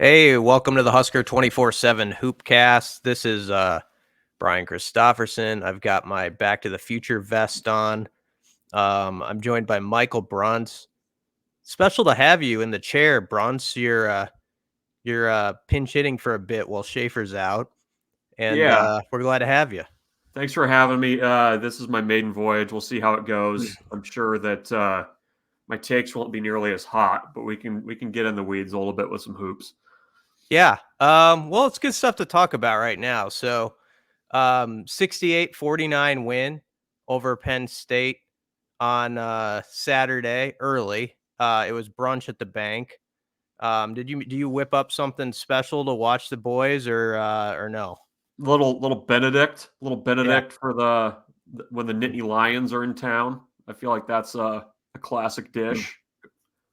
Hey, welcome to the Husker247 Hoop Cast. This is Brian Christopherson. I've got my Back to the Future vest on. I'm joined by Michael Bruns. Special to have you in the chair, Bruns. You're pinch hitting for a bit while Schaefer's out, and Yeah, we're glad to have you. thanks for having me. This is my maiden voyage. We'll see how it goes. I'm sure that my takes won't be nearly as hot, but we can get in the weeds a little bit with some hoops. Yeah. Well, it's good stuff to talk about right now. So, 68-49 win over Penn State on Saturday early. It was brunch at the bank. Do you whip up something special to watch the boys or no? Little Yeah. Benedict for the when the Nittany Lions are in town. I feel like that's a classic dish.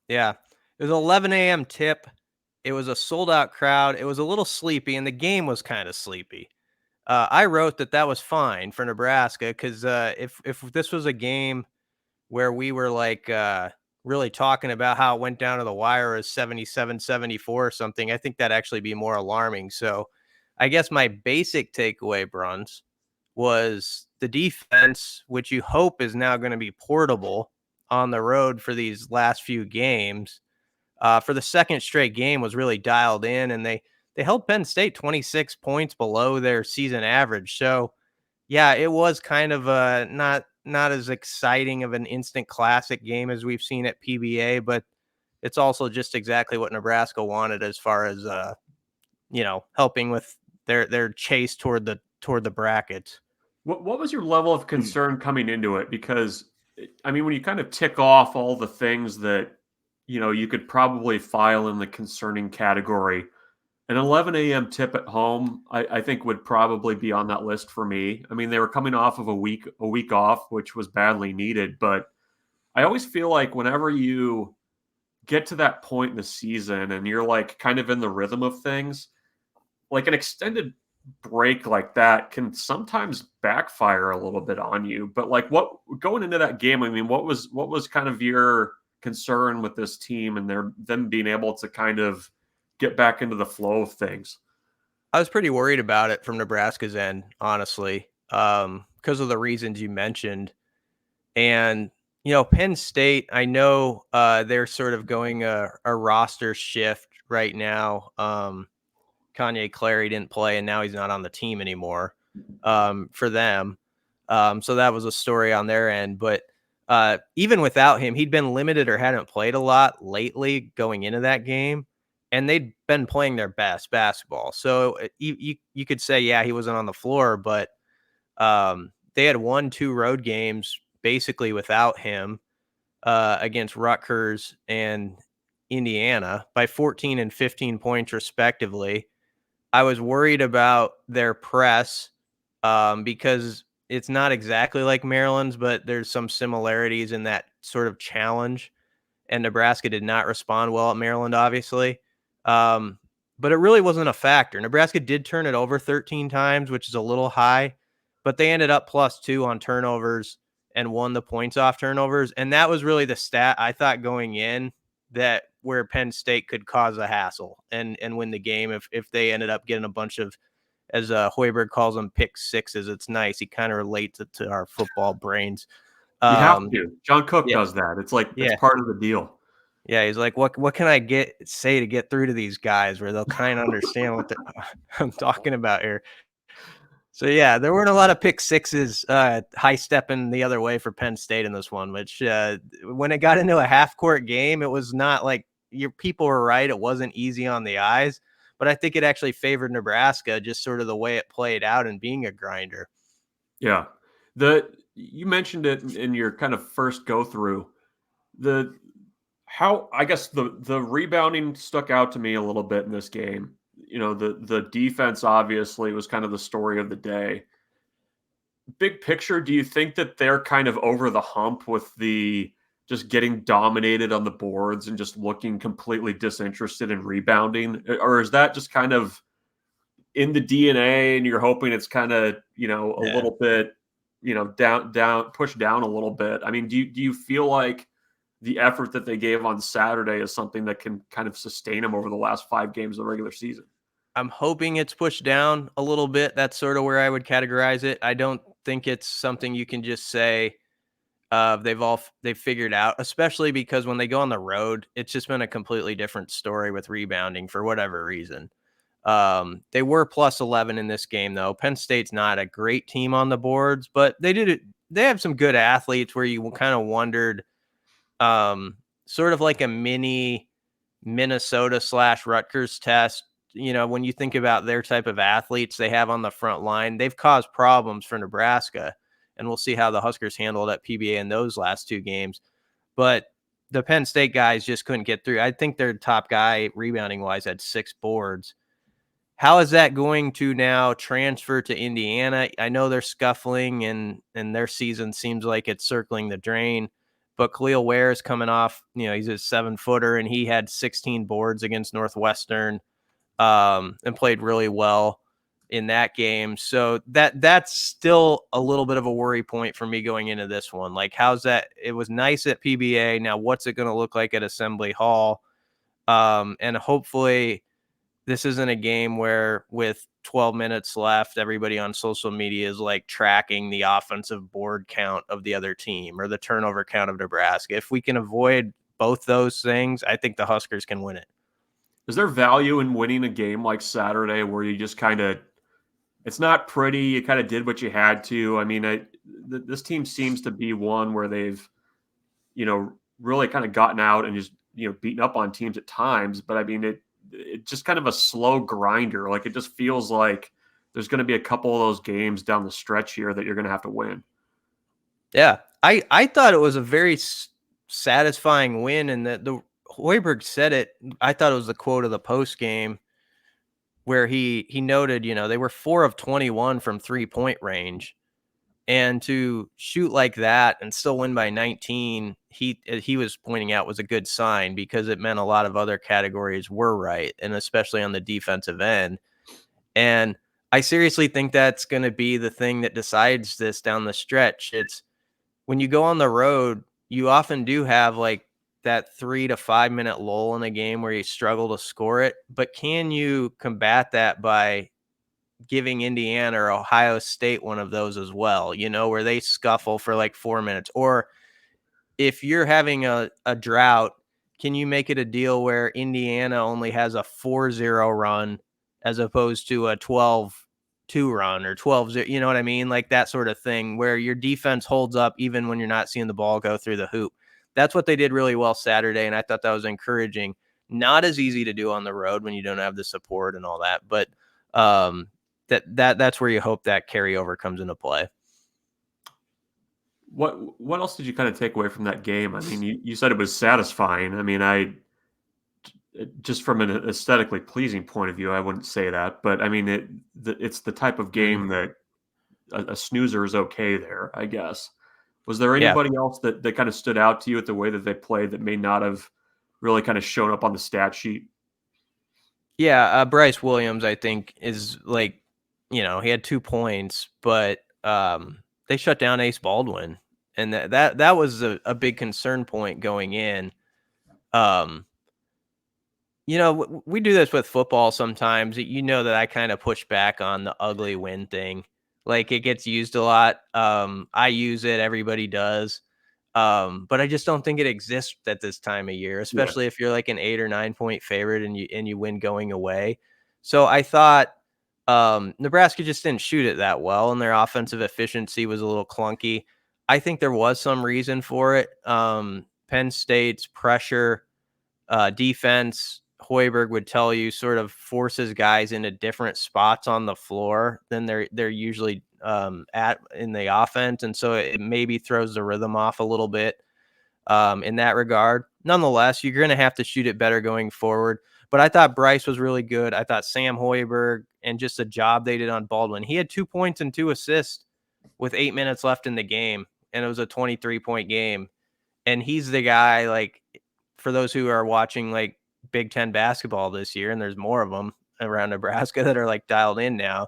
Yeah. It was 11 a.m. tip. It was a sold out crowd. It was a little sleepy, and the game was kind of sleepy. I wrote that was fine for Nebraska because if this was a game where we were like really talking about how it went down to the wire as 77-74 or something, I think that'd actually be more alarming. So I guess my basic takeaway, Bruns, was the defense, which you hope is now going to be portable on the road for these last few games. For the second straight game was really dialed in, and they held Penn State 26 points below their season average. So yeah, it was kind of not as exciting of an instant classic game as we've seen at PBA, but it's also just exactly what Nebraska wanted as far as helping with their chase toward the brackets. What was your level of concern coming into it? Because I mean, when you kind of tick off all the things that you could probably file in the concerning category, an 11 a.m. tip at home, I think would probably be on that list for me. I mean, they were coming off of a week off, which was badly needed. But I always feel like whenever you get to that point in the season and you're like kind of in the rhythm of things, like an extended break like that can sometimes backfire a little bit on you. But like what going into that game, I mean, what was kind of your concern with this team and them being able to kind of get back into the flow of things? I was pretty worried about it from Nebraska's end, honestly, because of the reasons you mentioned. And Penn State, I know they're sort of going a roster shift right now. Kanye Clary didn't play, and now he's not on the team anymore for them. So that was a story on their end. But even without him, he'd been limited or hadn't played a lot lately going into that game, and they'd been playing their best basketball. So you could say, yeah, he wasn't on the floor, but they had won 2 road games basically without him against Rutgers and Indiana by 14 and 15 points respectively. I was worried about their press because it's not exactly like Maryland's, but there's some similarities in that sort of challenge. And Nebraska did not respond well at Maryland, obviously. Um, but it really wasn't a factor. Nebraska did turn it over 13 times, which is a little high, but they ended up +2 on turnovers and won the points off turnovers. And that was really the stat I thought going in, that where Penn State could cause a hassle and win the game if they ended up getting a bunch of, as Hoiberg calls them, pick sixes. It's nice. He kind of relates it to our football brains. You have Um, to. John Cook yeah, does that. It's like it's yeah. part of the deal. Yeah, he's like, what can I say to get through to these guys where they'll kind of understand what I'm talking about here? So yeah, there weren't a lot of pick sixes, high stepping the other way for Penn State in this one. Which when it got into a half court game, it was not like, your people were right. It wasn't easy on the eyes, but I think it actually favored Nebraska, just sort of the way it played out and being a grinder. Yeah. The You mentioned it in your kind of first go through. The how I guess the rebounding stuck out to me a little bit in this game. The defense obviously was kind of the story of the day. Big picture, do you think that they're kind of over the hump with the just getting dominated on the boards and just looking completely disinterested in rebounding? Or is that just kind of in the DNA and you're hoping it's kind of, a Yeah. little bit, down, pushed down a little bit? I mean, do you feel like the effort that they gave on Saturday is something that can kind of sustain them over the last 5 games of the regular season. I'm hoping it's pushed down a little bit. That's sort of where I would categorize it. I don't think it's something you can just say they've figured out, especially because when they go on the road, it's just been a completely different story with rebounding for whatever reason. They were plus 11 in this game, though. Penn State's not a great team on the boards, but they did it. They have some good athletes where you kind of wondered, sort of like a mini Minnesota / Rutgers test. When you think about their type of athletes they have on the front line, they've caused problems for Nebraska, and we'll see how the Huskers handled at PBA in those last 2 games. But the Penn State guys just couldn't get through. I think their top guy rebounding wise had 6 boards. How is that going to now transfer to Indiana? I know they're scuffling and their season seems like it's circling the drain, but Khalil Ware is coming off, he's a 7-footer and he had 16 boards against Northwestern, and played really well in that game. So that's still a little bit of a worry point for me going into this one. Like, how's that? It was nice at PBA. Now, what's it going to look like at Assembly Hall? And hopefully this isn't a game where with 12 minutes left, everybody on social media is like tracking the offensive board count of the other team or the turnover count of Nebraska. If we can avoid both those things, I think the Huskers can win it. Is there value in winning a game like Saturday where you just kind of, it's not pretty, you kind of did what you had to? I mean, this team seems to be one where they've, really kind of gotten out and just, beaten up on teams at times. But I mean, it's just kind of a slow grinder. Like, it just feels like there's going to be a couple of those games down the stretch here that you're going to have to win. Yeah, I thought it was a very satisfying win, and that the Hoiberg said it. I thought it was the quote of the post game where he noted, they were 4 of 21 from 3-point range, and to shoot like that and still win by 19, he was pointing out was a good sign because it meant a lot of other categories were right, and especially on the defensive end. And I seriously think that's going to be the thing that decides this down the stretch. It's when you go on the road, you often do have like that 3 to 5 minute lull in a game where you struggle to score it. But can you combat that by giving Indiana or Ohio State one of those as well, where they scuffle for like 4 minutes? Or if you're having a drought, can you make it a deal where Indiana only has a 4-0 run as opposed to a 12-2 run or 12-0, you know what I mean? Like that sort of thing where your defense holds up even when you're not seeing the ball go through the hoop. That's what they did really well Saturday, and I thought that was encouraging. Not as easy to do on the road when you don't have the support and all that, but that's where you hope that carryover comes into play. What else did you kind of take away from that game? I mean, you said it was satisfying. I mean, just from an aesthetically pleasing point of view, I wouldn't say that, but I mean, it's the type of game that a snoozer is okay there, I guess. Was there anybody else that kind of stood out to you at the way that they played that may not have really kind of shown up on the stat sheet? Yeah, Bryce Williams, I think, is like, he had 2 points, but they shut down Ace Baldwin, and that was a big concern point going in. We do this with football sometimes. That I kind of push back on the ugly win thing. Like, it gets used a lot. I use it. Everybody does. But I just don't think it exists at this time of year, especially if you're like an 8 or 9 point favorite and you win going away. So I thought Nebraska just didn't shoot it that well, and their offensive efficiency was a little clunky. I think there was some reason for it. Penn State's pressure defense, Hoiberg would tell you, sort of forces guys into different spots on the floor than they're usually at in the offense, and so it maybe throws the rhythm off a little bit in that regard. Nonetheless, you're going to have to shoot it better going forward. But I thought Bryce was really good. I thought Sam Hoiberg, and just the job they did on Baldwin. He had 2 points and 2 assists with 8 minutes left in the game, and it was a 23-point game. And he's the guy, like, for those who are watching like Big Ten basketball this year, and there's more of them around Nebraska that are like dialed in now,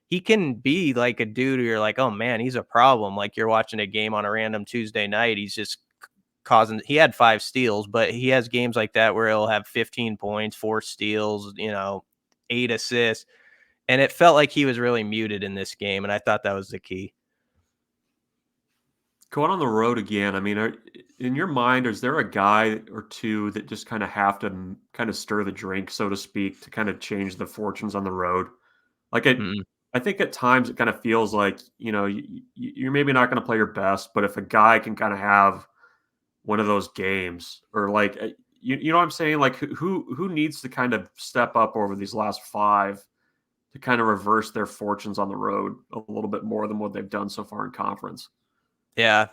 he can be like a dude who you're like, oh man, he's a problem. Like, you're watching a game on a random Tuesday night. He's just he had 5 steals, but he has games like that where he'll have 15 points, 4 steals, 8 assists. And it felt like he was really muted in this game. And I thought that was the key. Going on the road again, I mean, in your mind, is there a guy or two that just kind of have to kind of stir the drink, so to speak, to kind of change the fortunes on the road? Like Mm-mm. I think at times it kind of feels like, you're maybe not going to play your best, but if a guy can kind of have one of those games, or like, you know what I'm saying? Like who needs to kind of step up over these last 5 to kind of reverse their fortunes on the road a little bit more than what they've done so far in conference? Yeah.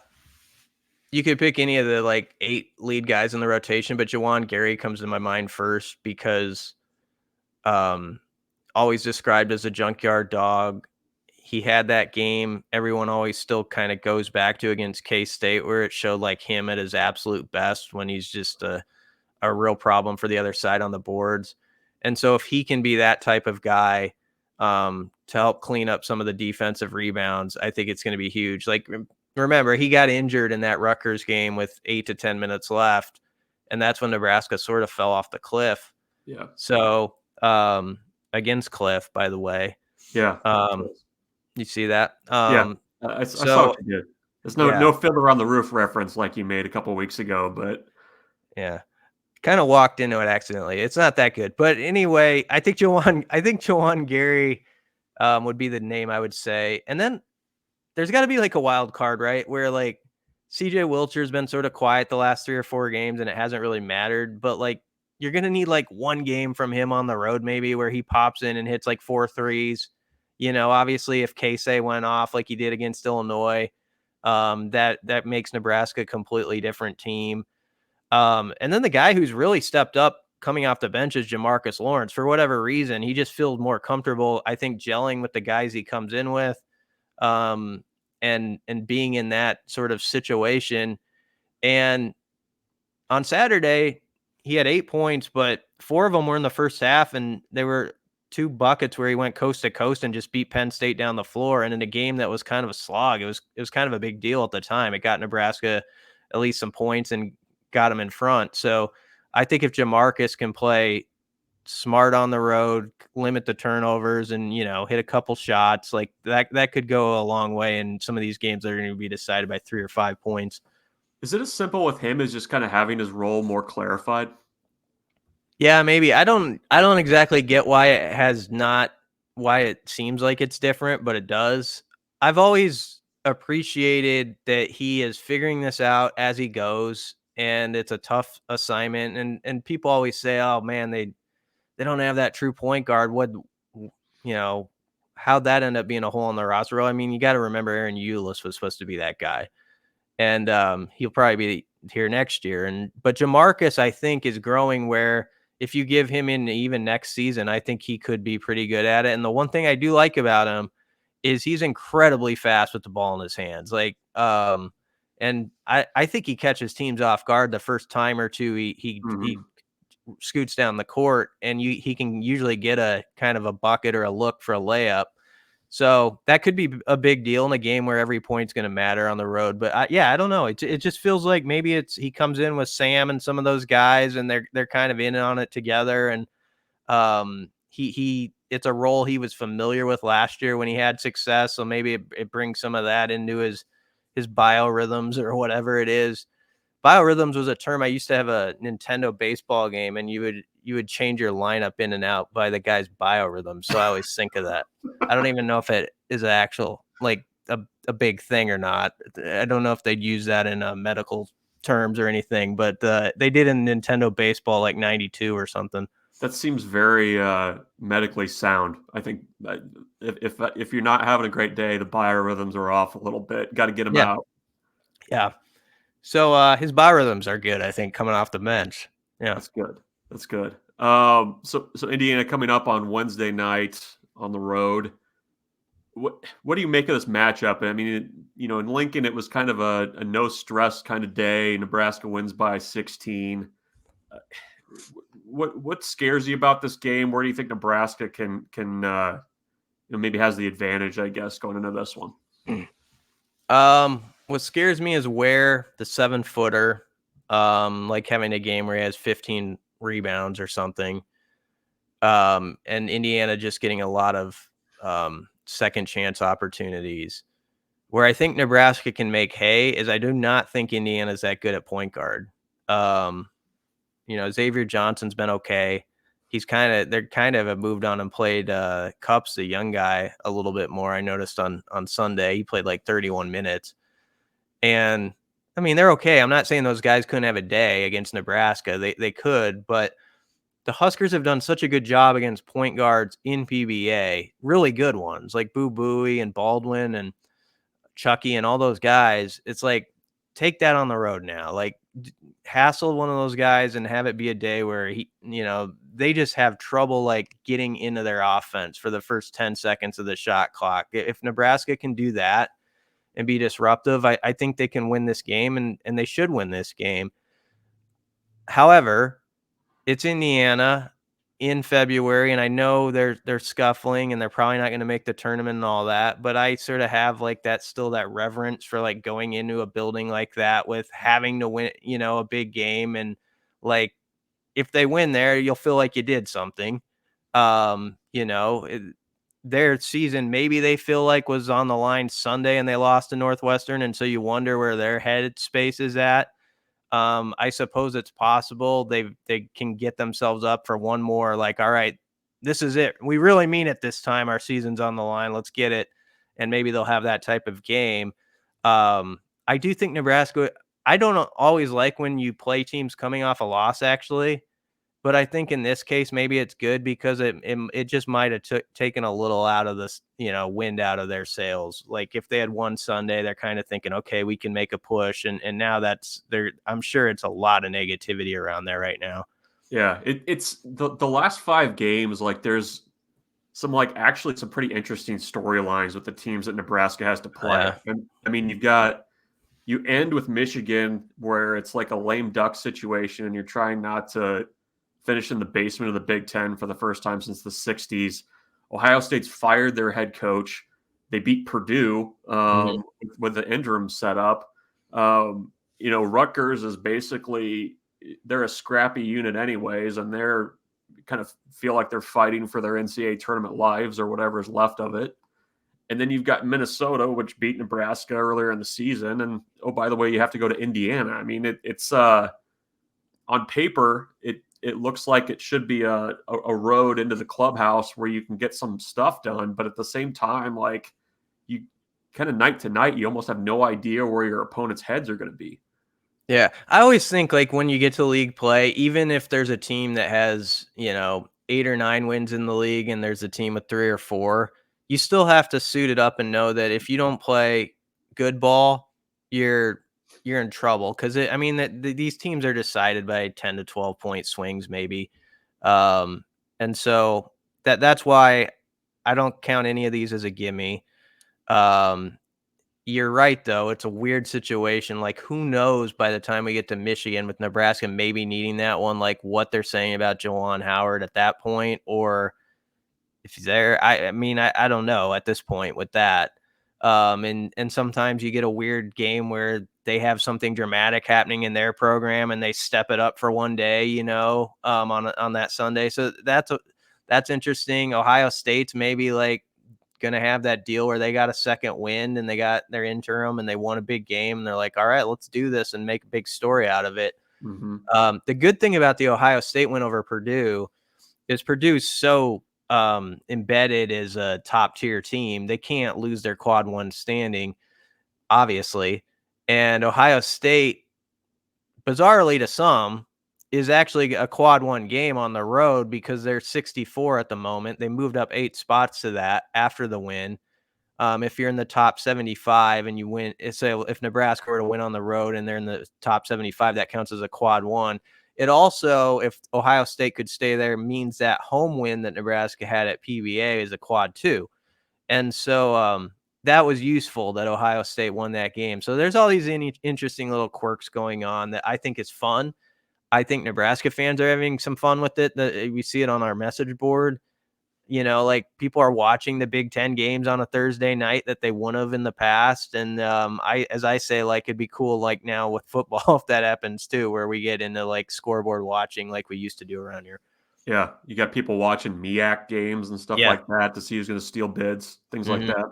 You could pick any of the 8 lead guys in the rotation, but Jawan Gary comes to my mind first because um, always described as a junkyard dog. He had that game everyone always still kind of goes back to against K-State where it showed him at his absolute best when he's just a real problem for the other side on the boards. And so if he can be that type of guy to help clean up some of the defensive rebounds, I think it's going to be huge. Remember, he got injured in that Rutgers game with 8 to 10 minutes left, and that's when Nebraska sort of fell off the cliff. Yeah. So against Cliff, by the way. Yeah. You see that? Yeah. I saw So what you did. There's yeah, no fiddler on the roof reference like you made a couple weeks ago, but yeah. Kind of walked into it accidentally. It's not that good. But anyway, I think Jawan Gary would be the name I would say. And then there's got to be a wild card, right? Where CJ Wilcher's been sort of quiet the last 3 or 4 games and it hasn't really mattered. But you're going to need one game from him on the road, maybe where he pops in and hits 4 threes. Obviously if Casey went off like he did against Illinois, that makes Nebraska a completely different team. And then the guy who's really stepped up coming off the bench is Jamarcus Lawrence. For whatever reason, he just feels more comfortable, I think, gelling with the guys he comes in with, and being in that sort of situation. And on Saturday, he had 8 points, but 4 of them were in the first half, and there were 2 buckets where he went coast to coast and just beat Penn State down the floor. And in a game that was kind of a slog, it was kind of a big deal at the time. It got Nebraska at least some points and got him in front. So I think if Jamarcus can play smart on the road, limit the turnovers, and hit a couple shots that could go a long way in some of these games that are going to be decided by 3 or 5 points. is it as simple with him as just kind of having his role more clarified? Yeah, maybe. I don't exactly get why it seems like it's different, but it does. I've always appreciated that he is figuring this out as he goes, and it's a tough assignment. And people always say, "Oh man, they don't have that true point guard." How'd that end up being a hole in the roster? Well, I mean, you got to remember Aaron Eulis was supposed to be that guy, and he'll probably be here next year. But Jamarcus, I think, is growing where if you give him in even next season, I think he could be pretty good at it. And the one thing I do like about him is he's incredibly fast with the ball in his hands. And I think he catches teams off guard the first time or two he scoots down the court, and he can usually get a kind of a bucket or a look for a layup. So that could be a big deal in a game where every point's going to matter on the road. But I don't know. It just feels like maybe he comes in with Sam and some of those guys, and they're kind of in on it together. And it's a role he was familiar with last year when he had success. So maybe it brings some of that into his biorhythms or whatever it is. Biorhythms was a term I used to have a Nintendo baseball game, and you would change your lineup in and out by the guy's biorhythms. So I always think of that. I don't even know if it is an actual a big thing or not. I don't know if they'd use that in medical terms or anything, but they did in Nintendo baseball '92 or something. That seems very medically sound. I think if you're not having a great day, the biorhythms are off a little bit. Got to get them Yeah, out. yeah. So his biorhythms are good, I think, coming off the bench. Yeah. That's good. That's good. So Indiana coming up on Wednesday night on the road. What do you make of this matchup? I mean, in Lincoln, it was kind of a no stress kind of day. Nebraska wins by 16. What scares you about this game? Where do you think Nebraska can maybe has the advantage, I guess, going into this one? What scares me is where the 7-footer like having a game where he has 15 rebounds or something. And Indiana just getting a lot of second chance opportunities. Where I think Nebraska can make hay is I do not think Indiana's that good at point guard. Xavier Johnson's been okay. They're kind of have moved on and played Cups, the young guy, a little bit more. I noticed on Sunday he played like 31 minutes. And I mean, they're okay. I'm not saying those guys couldn't have a day against Nebraska. They could, but the Huskers have done such a good job against point guards in PBA, really good ones like Boo Buie and Baldwin and Chucky and all those guys. It's like, take that on the road now. Like, hassle one of those guys and have it be a day where they just have trouble like getting into their offense for the first 10 seconds of the shot clock. If Nebraska can do that and be disruptive, I think they can win this game, and they should win this game. However, it's Indiana in February, and I know they're scuffling and they're probably not going to make the tournament and all that, but I sort of have like that reverence for like going into a building like that with having to win, a big game. And like, if they win there, you'll feel like you did something. Their season, maybe they feel like was on the line Sunday and they lost to Northwestern. And so you wonder where their head space is at. I suppose it's possible they can get themselves up for one more, like, all right, this is it. We really mean it this time. Our season's on the line. Let's get it. And maybe they'll have that type of game. I do think Nebraska, I don't always like when you play teams coming off a loss, actually. But I think in this case, maybe it's good because it just might have taken a little out of this, wind out of their sails. Like if they had won Sunday, they're kind of thinking, okay, we can make a push. And now I'm sure it's a lot of negativity around there right now. Yeah, it's the last 5 games. Like there's some actually some pretty interesting storylines with the teams that Nebraska has to play. And I mean, you end with Michigan where it's like a lame duck situation and you're trying not to finish in the basement of the Big Ten for the first time since the 60s. Ohio State's fired their head coach. They beat Purdue with the interim setup. Rutgers is basically, they're a scrappy unit anyways, and they're kind of feel like they're fighting for their NCAA tournament lives or whatever is left of it. And then you've got Minnesota, which beat Nebraska earlier in the season. And, oh, by the way, you have to go to Indiana. I mean, it's on paper, it looks like it should be a road into the clubhouse where you can get some stuff done. But at the same time, like you kind of night to night, you almost have no idea where your opponent's heads are going to be. Yeah. I always think like when you get to league play, even if there's a team that has, 8 or 9 wins in the league and there's a team with 3 or 4, you still have to suit it up and know that if you don't play good ball, you're in trouble. Cause these teams are decided by 10 to 12 point swings, maybe. And so that's why I don't count any of these as a gimme. You're right, though. It's a weird situation. Like, who knows by the time we get to Michigan with Nebraska maybe needing that one, like what they're saying about Juwan Howard at that point, or if he's there. I mean, I don't know at this point with that. And sometimes you get a weird game where they have something dramatic happening in their program and they step it up for one day, on that Sunday. So that's interesting. Ohio State's maybe like going to have that deal where they got a second wind and they got their interim and they won a big game and they're like, all right, let's do this and make a big story out of it. The good thing about the Ohio State win over Purdue is Purdue's so embedded as a top tier team. They can't lose their quad one standing, obviously. And Ohio State, bizarrely to some, is actually a quad one game on the road because they're 64 at the moment. They moved up 8 spots to that after the win. If you're in the top 75 and you win, so if Nebraska were to win on the road and they're in the top 75, that counts as a quad one. It also, if Ohio State could stay there, means that home win that Nebraska had at PBA is a quad two. And so that was useful that Ohio State won that game. So there's all these interesting little quirks going on that I think is fun. I think Nebraska fans are having some fun with it. We see it on our message board. Like people are watching the Big Ten games on a Thursday night that they wouldn't have in the past. And as I say, like, it'd be cool, like now with football, if that happens too, where we get into like scoreboard watching like we used to do around here. Yeah, you got people watching MEAC games and stuff Yeah. like that to see who's going to steal bids, things like that.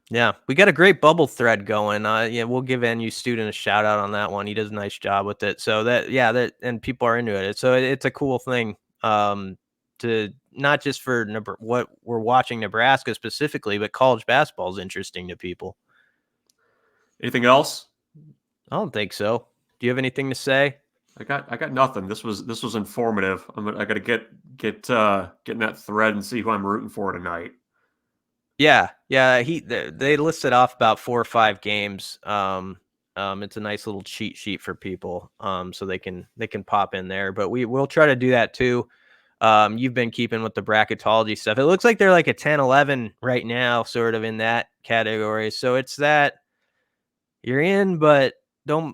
Yeah, we got a great bubble thread going. Yeah, we'll give NU student a shout out on that one. He does a nice job with it. So and people are into it. So it's a cool thing. To not just for what we're watching Nebraska specifically, but college basketball is interesting to people. Anything else? I don't think so. Do you have anything to say? I got nothing. This was informative. I got to get in that thread and see who I'm rooting for tonight. Yeah. They listed off about 4 or 5 games. It's a nice little cheat sheet for people, so they can pop in there. But we'll try to do that too. You've been keeping with the bracketology stuff. It looks like they're like a 10-11 right now, sort of in that category. So it's that you're in, but don't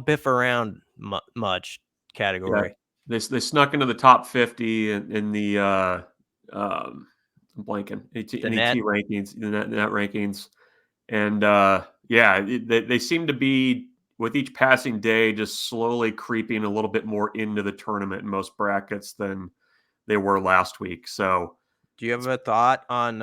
biff around much category. Yeah, they snuck into the top 50 in the I'm blanking The NET net. rankings, the net rankings, and they seem to be with each passing day just slowly creeping a little bit more into the tournament in most brackets than they were last week. So, Do you have a thought on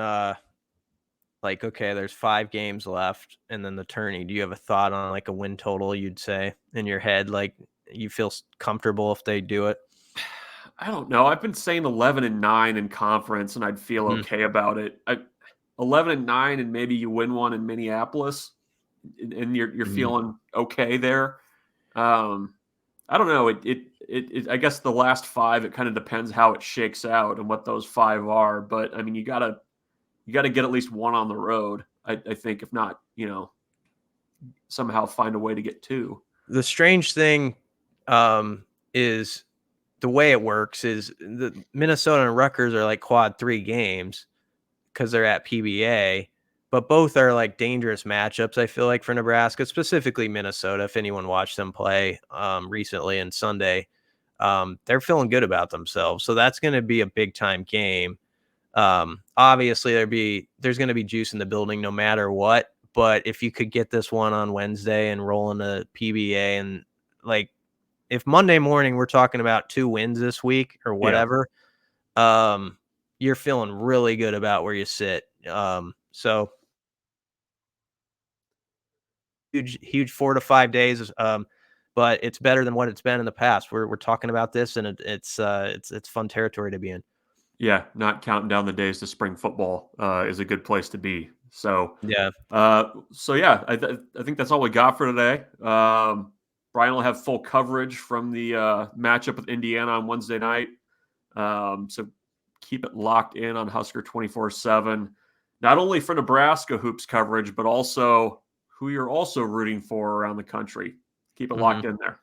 like, okay, there's 5 games left and then the tourney? Do you have a thought on like a win total you'd say in your head, like you feel comfortable if they do it? I don't know. I've been saying 11-9 in conference, and I'd feel okay about it. 11-9, and maybe you win one in Minneapolis, and you're feeling okay there. I don't know. I guess the last 5, it kind of depends how it shakes out and what those 5 are. But I mean, you gotta get at least one on the road. I think, if not, somehow find a way to get 2. The strange thing is the way it works is the Minnesota and Rutgers are like quad 3 games because they're at PBA, but both are like dangerous matchups. I feel like for Nebraska, specifically Minnesota. If anyone watched them play recently and Sunday, they're feeling good about themselves. So that's going to be a big time game. Obviously, there's going to be juice in the building no matter what. But if you could get this one on Wednesday and roll into PBA, and like if Monday morning we're talking about 2 wins this week or whatever, you're feeling really good about where you sit. So huge 4 to 5 days. But it's better than what it's been in the past. We're talking about this, and it's fun territory to be in. Yeah, not counting down the days to spring football is a good place to be. So, Yeah. I think that's all we got for today. Brian will have full coverage from the matchup with Indiana on Wednesday night. So keep it locked in on Husker 24/7, not only for Nebraska hoops coverage, but also who you're also rooting for around the country. Keep it locked in there.